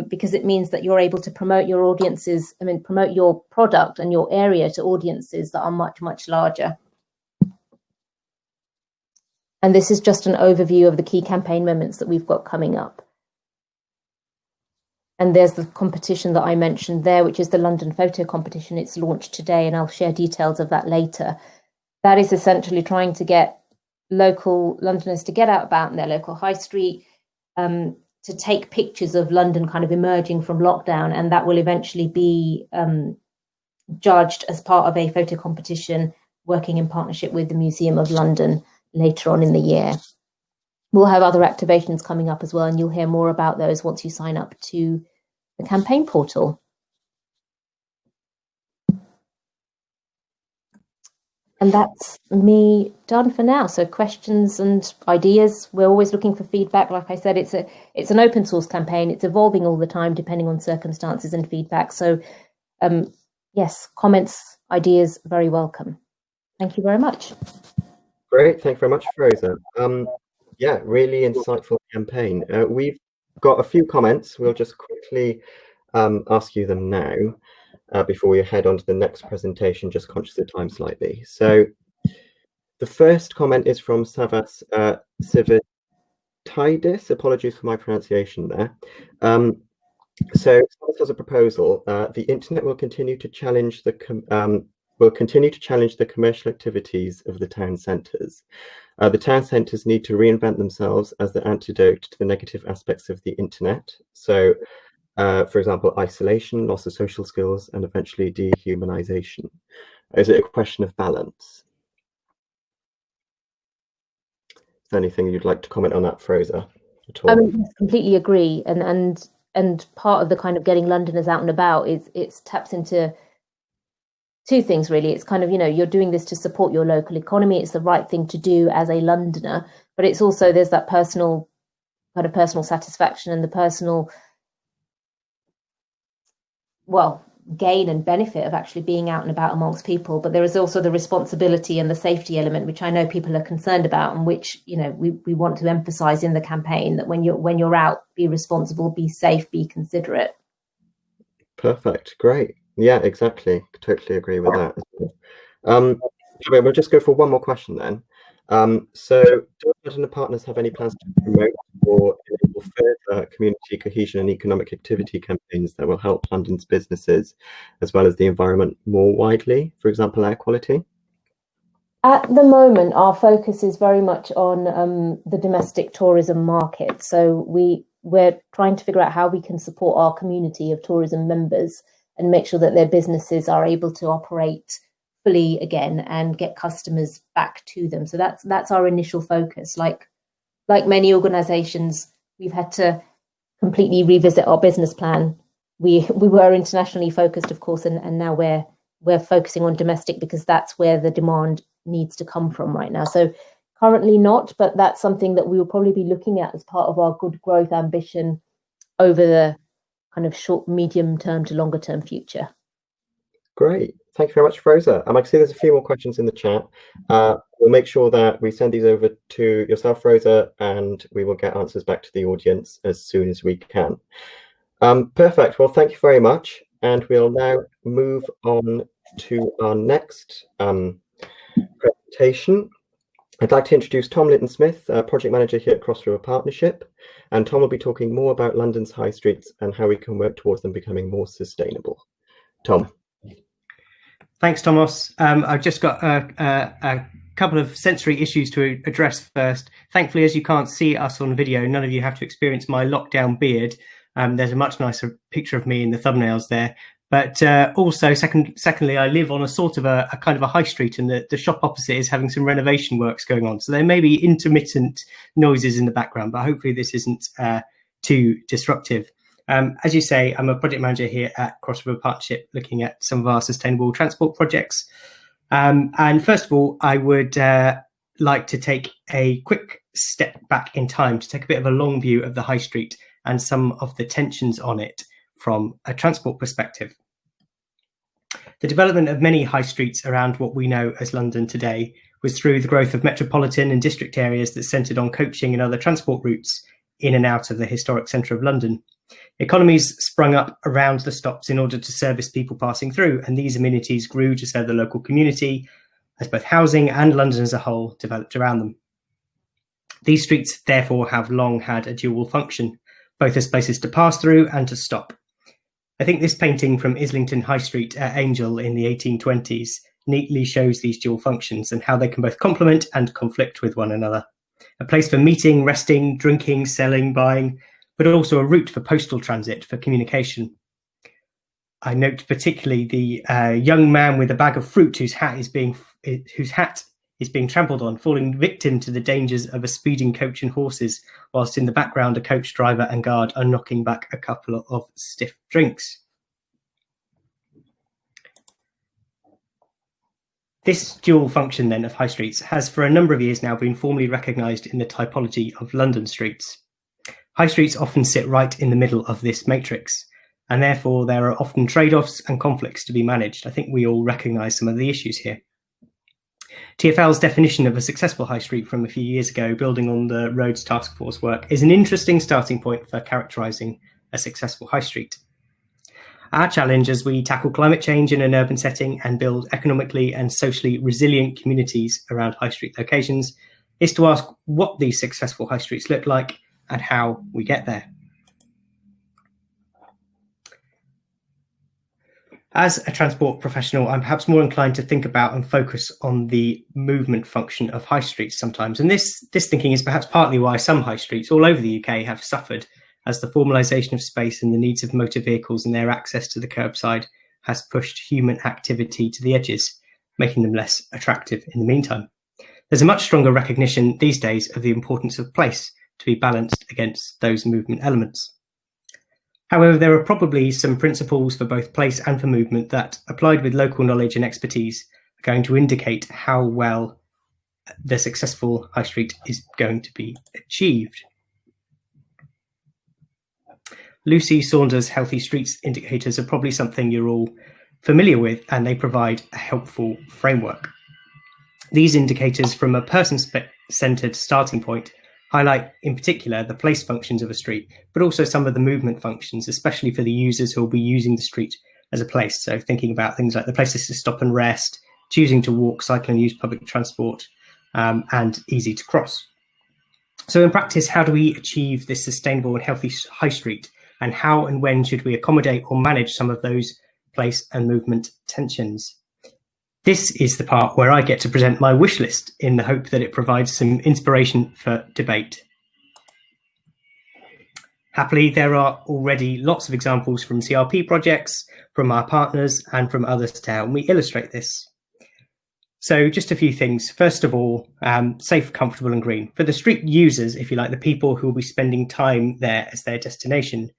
Because it means that you're able to promote your audiences, promote your product and your area to audiences that are much, much larger. And this is just an overview of the key campaign moments that we've got coming up. And there's the competition that I mentioned there, which is the London Photo Competition. It's launched today, and I'll share details of that later. That is essentially trying to get local Londoners to get out about in their local high street, to take pictures of London kind of emerging from lockdown, and that will eventually be judged as part of a photo competition working in partnership with the Museum of London later on in the year. We'll have other activations coming up as well, and you'll hear more about those once you sign up to the campaign portal. And that's me done for now. So questions and ideas, we're always looking for feedback. Like I said, it's an open source campaign. It's evolving all the time, depending on circumstances and feedback. So yes, comments, ideas, very welcome. Thank you very much. Great, thank you very much, Fraser. Yeah, really insightful campaign. We've got a few comments. We'll just quickly ask you them now. Before we head on to the next presentation, just conscious of time slightly. So the first comment is from Savas Sivitidis. Apologies for my pronunciation there. So Savas has a proposal. The internet will continue to challenge the commercial activities of the town centres. The town centres need to reinvent themselves as the antidote to the negative aspects of the internet. So for example, isolation, loss of social skills, and eventually dehumanization. Is it a question of balance? Is there anything you'd like to comment on that, Fraser, at all? I completely agree. And part of the kind of getting Londoners out and about is it taps into 2 things, really. It's kind of, you're doing this to support your local economy. It's the right thing to do as a Londoner, but it's also, there's that personal satisfaction and the personal, gain and benefit of actually being out and about amongst people. But there is also the responsibility and the safety element, which I know people are concerned about, and which we want to emphasize in the campaign, that when you're out, be responsible, be safe, be considerate. Perfect, great. Yeah, exactly. Totally agree with that. We'll just go for one more question then. So do London Partners have any plans to promote or or further community cohesion and economic activity campaigns that will help London's businesses as well as the environment more widely, for example, air quality? At the moment, our focus is very much on the domestic tourism market. So we're trying to figure out how we can support our community of tourism members and make sure that their businesses are able to operate fully again and get customers back to them. So that's our initial focus. Like many organisations, we've had to completely revisit our business plan. We were internationally focused, of course, and now we're focusing on domestic because that's where the demand needs to come from right now. So currently not, but that's something that we will probably be looking at as part of our good growth ambition over the kind of short, medium term to longer term future. Great. Thank you very much, Rosa. I can see there's a few more questions in the chat. We'll make sure that we send these over to yourself, Rosa, and we will get answers back to the audience as soon as we can. Perfect. Well, thank you very much. And we'll now move on to our next presentation. I'd like to introduce Tom Leighton Smith, Project Manager here at Cross River Partnership. And Tom will be talking more about London's high streets and how we can work towards them becoming more sustainable. Tom. Thanks, Thomas. I've just got a couple of sensory issues to address first. Thankfully, as you can't see us on video, none of you have to experience my lockdown beard. There's a much nicer picture of me in the thumbnails there. But also, secondly, I live on a sort of a kind of a high street, and the shop opposite is having some renovation works going on. So there may be intermittent noises in the background, but hopefully this isn't too disruptive. As you say, I'm a project manager here at Cross River Partnership, looking at some of our sustainable transport projects. And first of all, I would like to take a quick step back in time to take a bit of a long view of the high street and some of the tensions on it from a transport perspective. The development of many high streets around what we know as London today was through the growth of metropolitan and district areas that centred on coaching and other transport routes in and out of the historic centre of London. Economies sprung up around the stops in order to service people passing through, and these amenities grew to serve the local community as both housing and London as a whole developed around them. These streets therefore have long had a dual function, both as places to pass through and to stop. I think this painting from Islington High Street at Angel in the 1820s neatly shows these dual functions and how they can both complement and conflict with one another. A place for meeting, resting, drinking, selling, buying, but also a route for postal transit for communication. I note particularly the young man with a bag of fruit whose hat is being trampled on, falling victim to the dangers of a speeding coach and horses, whilst in the background a coach driver and guard are knocking back a couple of stiff drinks. This dual function then of high streets has for a number of years now been formally recognised in the typology of London streets. High streets often sit right in the middle of this matrix, and therefore there are often trade-offs and conflicts to be managed. I think we all recognise some of the issues here. TfL's definition of a successful high street from a few years ago, building on the Roads Task Force work, is an interesting starting point for characterising a successful high street. Our challenge as we tackle climate change in an urban setting and build economically and socially resilient communities around high street locations is to ask what these successful high streets look like and how we get there. As a transport professional, I'm perhaps more inclined to think about and focus on the movement function of high streets sometimes. And this thinking is perhaps partly why some high streets all over the UK have suffered, as the formalisation of space and the needs of motor vehicles and their access to the curbside has pushed human activity to the edges, making them less attractive in the meantime. There's a much stronger recognition these days of the importance of place to be balanced against those movement elements. However, there are probably some principles for both place and for movement that, applied with local knowledge and expertise, are going to indicate how well the successful high street is going to be achieved. Lucy Saunders' Healthy Streets indicators are probably something you're all familiar with, and they provide a helpful framework. These indicators, from a person-centered starting point, highlight in particular the place functions of a street, but also some of the movement functions, especially for the users who will be using the street as a place. So thinking about things like the places to stop and rest, choosing to walk, cycle and use public transport, and easy to cross. So in practice, how do we achieve this sustainable and healthy high street? And how and when should we accommodate or manage some of those place and movement tensions? This is the part where I get to present my wish list in the hope that it provides some inspiration for debate. Happily, there are already lots of examples from CRP projects, from our partners, and from others to help me illustrate this. So just a few things. First of all, safe, comfortable and green. For the street users, if you like, the people who will be spending time there as their destination,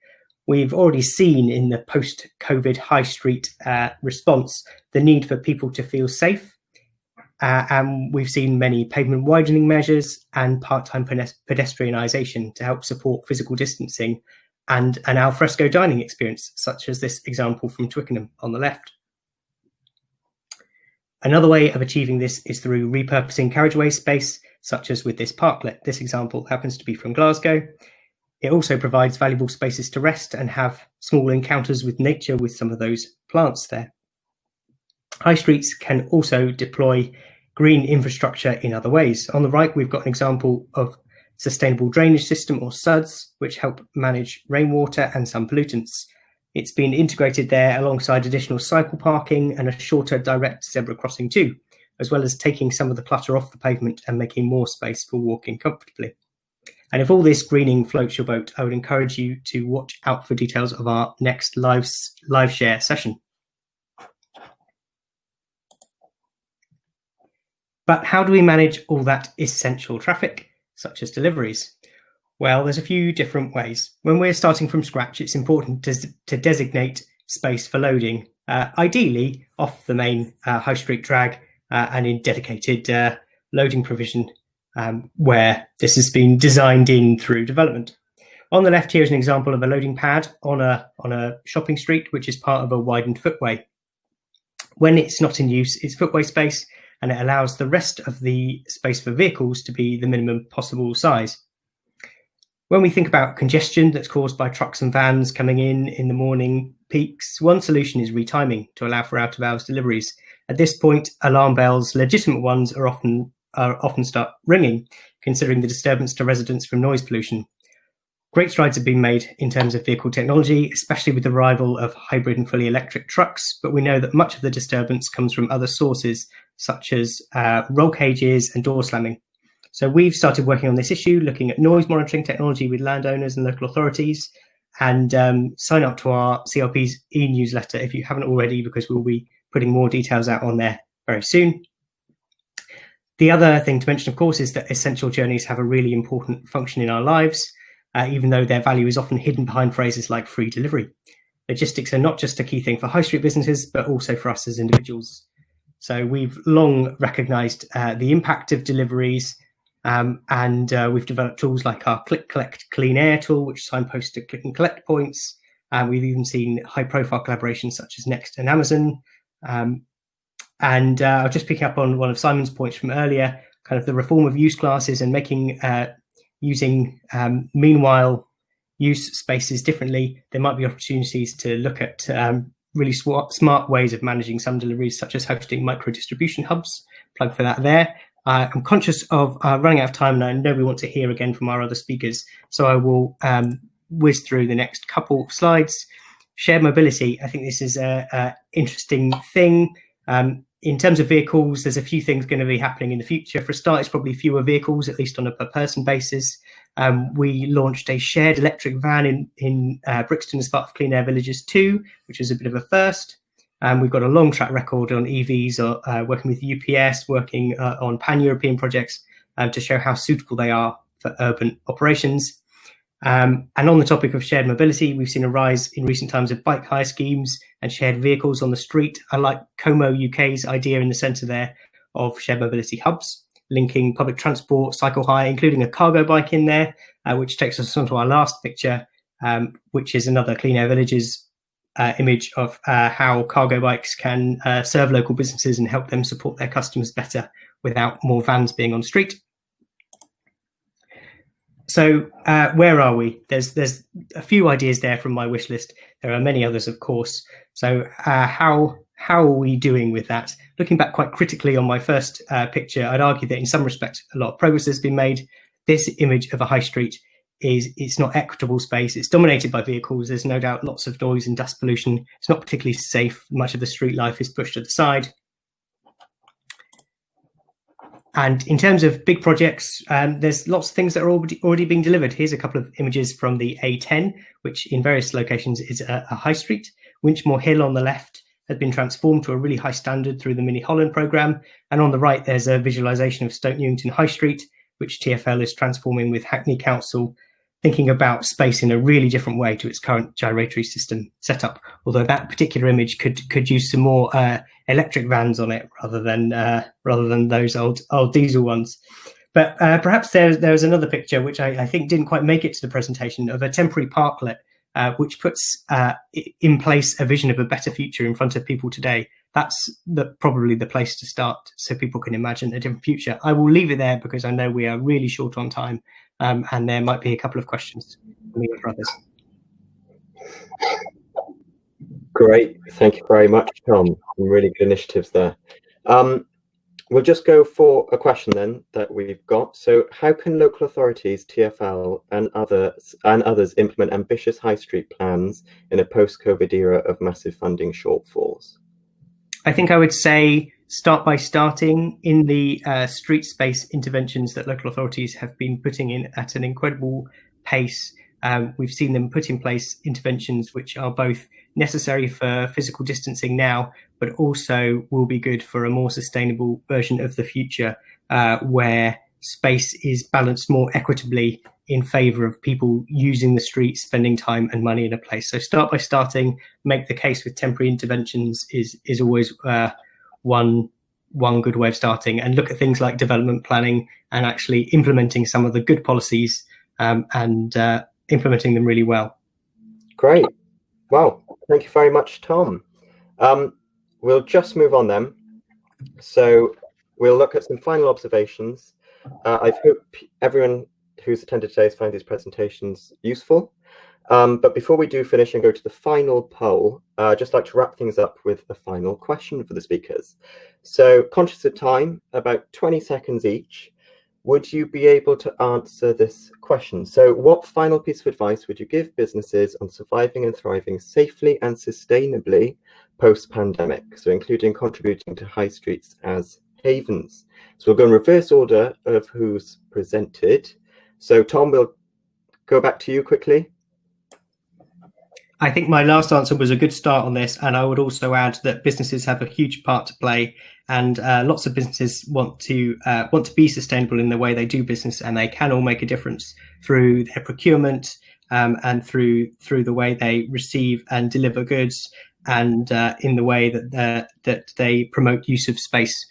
we've already seen in the post-COVID high street response the need for people to feel safe. And we've seen many pavement widening measures and part-time pedestrianisation to help support physical distancing and an alfresco dining experience, such as this example from Twickenham on the left. Another way of achieving this is through repurposing carriageway space, such as with this parklet. This example happens to be from Glasgow. It also provides valuable spaces to rest and have small encounters with nature with some of those plants there. High streets can also deploy green infrastructure in other ways. On the right, we've got an example of sustainable drainage system, or SUDS, which help manage rainwater and some pollutants. It's been integrated there alongside additional cycle parking and a shorter direct zebra crossing too, as well as taking some of the clutter off the pavement and making more space for walking comfortably. And if all this greening floats your boat, I would encourage you to watch out for details of our next live share session. But how do we manage all that essential traffic, such as deliveries? Well, there's a few different ways. When we're starting from scratch, it's important to designate space for loading, ideally off the main high street drag and in dedicated loading provision where this has been designed in through development. On the left here is an example of a loading pad on a shopping street, which is part of a widened footway. When it's not in use, it's footway space, and it allows the rest of the space for vehicles to be the minimum possible size. When we think about congestion that's caused by trucks and vans coming in the morning peaks, one solution is retiming to allow for out-of-hours deliveries. At this point, alarm bells, legitimate ones, are often start ringing, considering the disturbance to residents from noise pollution. Great strides have been made in terms of vehicle technology, especially with the arrival of hybrid and fully electric trucks, but we know that much of the disturbance comes from other sources, such as roll cages and door slamming. So we've started working on this issue, looking at noise monitoring technology with landowners and local authorities, and sign up to our CRP's e-newsletter if you haven't already, because we'll be putting more details out on there very soon. The other thing to mention, of course, is that essential journeys have a really important function in our lives, even though their value is often hidden behind phrases like free delivery. Logistics are not just a key thing for high street businesses, but also for us as individuals. So we've long recognised the impact of deliveries, and we've developed tools like our Click Collect Clean Air tool, which signposts to click and collect points. We've even seen high-profile collaborations such as Next and Amazon. I'll just pick up on one of Simon's points from earlier, kind of the reform of use classes and making using meanwhile use spaces differently. There might be opportunities to look at really smart ways of managing some deliveries, such as hosting micro distribution hubs. Plug for that there. I'm conscious of running out of time, and I know we want to hear again from our other speakers, so I will whiz through the next couple of slides. Shared mobility, I think this is an interesting thing. In terms of vehicles, there's a few things going to be happening in the future. For a start, it's probably fewer vehicles, at least on a per person basis. We launched a shared electric van in Brixton as part of Clean Air Villages 2, which is a bit of a first. We've got a long track record on EVs, working with UPS, working on pan-European projects to show how suitable they are for urban operations. And on the topic of shared mobility, we've seen a rise in recent times of bike hire schemes and shared vehicles on the street. I like Como UK's idea in the centre there of shared mobility hubs, linking public transport, cycle hire, including a cargo bike in there, which takes us on to our last picture, which is another Clean Air Villages image of how cargo bikes can serve local businesses and help them support their customers better without more vans being on the street. So where are we? There's a few ideas there from my wish list. There are many others, of course. So how are we doing with that? Looking back quite critically on my first picture, I'd argue that in some respects, a lot of progress has been made. this image of a high street it's not equitable space. It's dominated by vehicles. There's no doubt lots of noise and dust pollution. It's not particularly safe. Much of the street life is pushed to the side. And in terms of big projects, there's lots of things that are already being delivered. Here's a couple of images from the A10, which in various locations is a high street. Winchmore Hill on the left has been transformed to a really high standard through the Mini Holland programme. And on the right, there's a visualisation of Stoke Newington High Street, which TfL is transforming with Hackney Council, thinking about space in a really different way to its current gyratory system setup. Although that particular image could use some more electric vans on it rather than those old diesel ones. But perhaps there's another picture which I think didn't quite make it to the presentation, of a temporary parklet which puts in place a vision of a better future in front of people today. That's probably the place to start, so people can imagine a different future. I will leave it there because I know we are really short on time, and there might be a couple of questions for me and for others. Great, thank you very much, Tom. Some really good initiatives there. We'll just go for a question then that we've got. So how can local authorities, TfL and others implement ambitious high street plans in a post-COVID era of massive funding shortfalls? I think I would say start by starting in the street space interventions that local authorities have been putting in at an incredible pace. We've seen them put in place interventions which are both necessary for physical distancing now, but also will be good for a more sustainable version of the future, where space is balanced more equitably in favour of people using the street, spending time and money in a place. So start by starting, make the case with temporary interventions is always one good way of starting, and look at things like development planning and actually implementing some of the good policies and implementing them really well. Great. Wow. Thank you very much, Tom. We'll just move on then. So we'll look at some final observations. I hope everyone who's attended today has found these presentations useful. But before we do finish and go to the final poll, I'd just like to wrap things up with a final question for the speakers. So conscious of time, about 20 seconds each, would you be able to answer this question? So what final piece of advice would you give businesses on surviving and thriving safely and sustainably post-pandemic? So including contributing to high streets as havens. So we'll go in reverse order of who's presented. So Tom, we'll go back to you quickly. I think my last answer was a good start on this, and I would also add that businesses have a huge part to play, and lots of businesses want to be sustainable in the way they do business, and they can all make a difference through their procurement and through the way they receive and deliver goods, and in the way that they promote use of space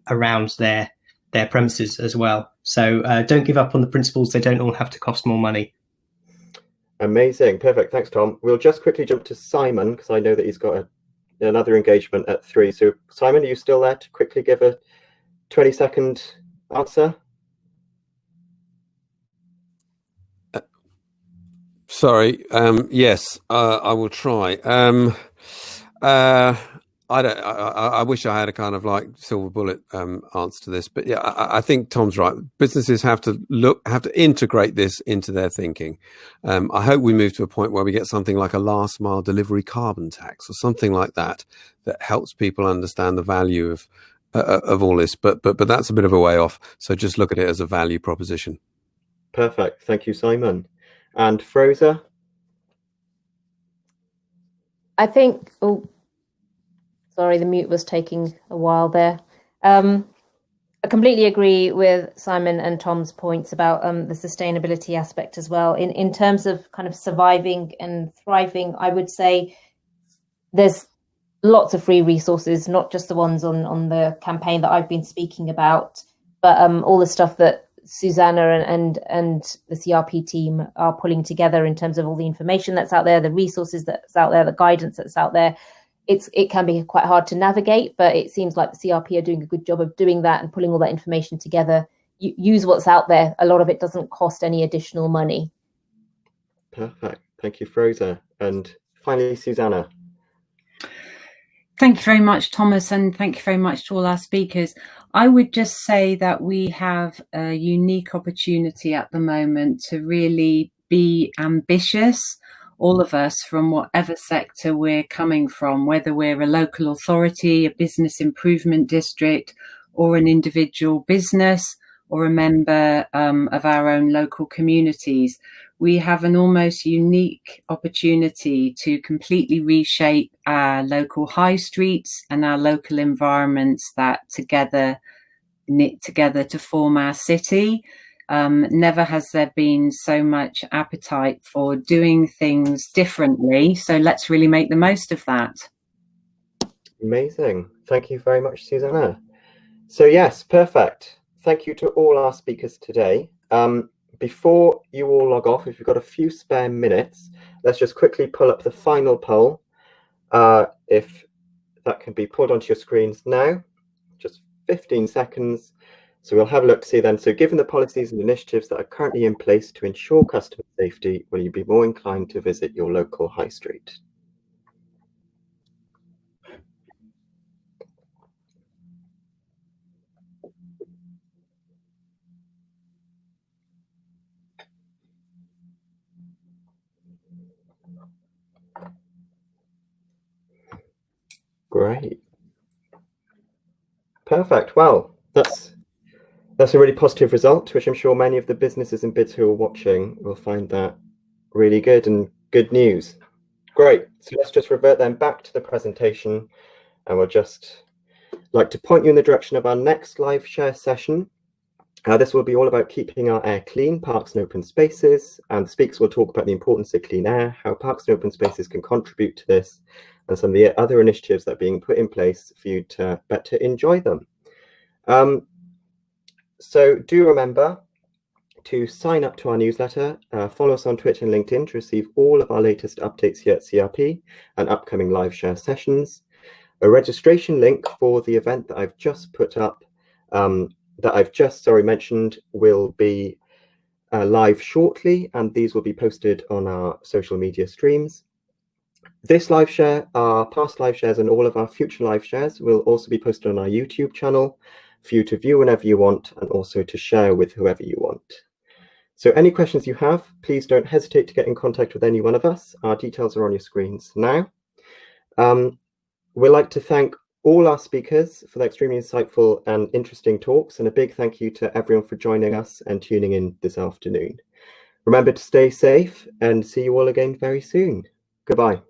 around their premises as well. So don't give up on the principles. They don't all have to cost more money. Amazing. Perfect. Thanks, Tom. We'll just quickly jump to Simon, because I know that he's got another engagement at 3. So Simon, are you still there to quickly give a 20-second answer? Sorry. Yes, I will try. I wish I had a kind of like silver bullet answer to this, but yeah, I think Tom's right. Businesses have to integrate this into their thinking. I hope we move to a point where we get something like a last mile delivery carbon tax or something like that helps people understand the value of all this. But that's a bit of a way off. So just look at it as a value proposition. Perfect. Thank you, Simon. And Froza? I think. Oh, sorry, the mute was taking a while there. I completely agree with Simon and Tom's points about the sustainability aspect as well. In terms of kind of surviving and thriving, I would say there's lots of free resources, not just the ones on the campaign that I've been speaking about, but all the stuff that Susanna and the CRP team are pulling together in terms of all the information that's out there, the resources that's out there, the guidance that's out there. It can be quite hard to navigate, but it seems like the CRP are doing a good job of doing that and pulling all that information together. Use what's out there. A lot of it doesn't cost any additional money. Perfect. Thank you, Froza. And finally, Susanna. Thank you very much, Thomas, and thank you very much to all our speakers. I would just say that we have a unique opportunity at the moment to really be ambitious, all of us, from whatever sector we're coming from, whether we're a local authority, a business improvement district, or an individual business, or a member of our own local communities. We have an almost unique opportunity to completely reshape our local high streets and our local environments that together knit together to form our city. Never has there been so much appetite for doing things differently. So let's really make the most of that. Amazing. Thank you very much, Susanna. So yes, perfect. Thank you to all our speakers today. Before you all log off, if you've got a few spare minutes, let's just quickly pull up the final poll. If that can be pulled onto your screens now, just 15 seconds. So we'll have a look to see then. So given the policies and initiatives that are currently in place to ensure customer safety, will you be more inclined to visit your local high street? Great. Perfect. Well, that's a really positive result, which I'm sure many of the businesses and bids who are watching will find that really good and good news. Great. So let's just revert then back to the presentation, and we'll just like to point you in the direction of our next live share session. This will be all about keeping our air clean, parks and open spaces, and the speakers will talk about the importance of clean air, how parks and open spaces can contribute to this, and some of the other initiatives that are being put in place for you to better enjoy them. So do remember to sign up to our newsletter, follow us on Twitter and LinkedIn to receive all of our latest updates here at CRP and upcoming live share sessions. A registration link for the event that I've just put up, that I've just mentioned, will be live shortly, and these will be posted on our social media streams. This live share, our past live shares and all of our future live shares will also be posted on our YouTube channel for you to view whenever you want and also to share with whoever you want. So any questions you have, please don't hesitate to get in contact with any one of us. Our details are on your screens now. We'd like to thank all our speakers for their extremely insightful and interesting talks, and a big thank you to everyone for joining us and tuning in this afternoon. Remember to stay safe and see you all again very soon. Goodbye.